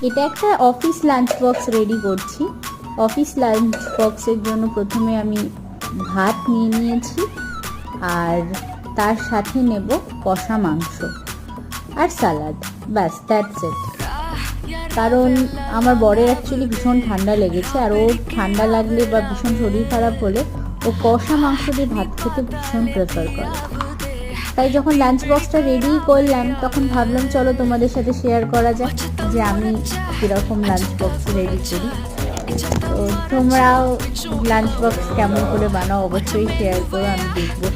এটা একটা office lunch box ready করছি। অফিস লাঞ্চ বক্সের জন্য প্রথমে আমি ভাত নিয়ে নিয়েছি, আর তার সাথে নেব কষা মাংস আর স্যালাড, ব্যাস দ্যাটস ইট। কারণ আমার বরের অ্যাকচুয়ালি ভীষণ ঠান্ডা লেগেছে, আর ওর ঠান্ডা লাগলে বা ভীষণ শরীর খারাপ হলে ও কষা মাংস দিয়ে ভাত খেতে ভীষণ প্রেফার করে। তাই যখন লাঞ্চ বক্সটা রেডি করলাম তখন ভাবলাম চলো তোমাদের সাথে শেয়ার করা যাক যে আমি কীরকম লাঞ্চ বক্স রেডি করি। তো তোমরাও লাঞ্চ বক্স কেমন করে বানাও অবশ্যই শেয়ার করো, আমি দেখবো।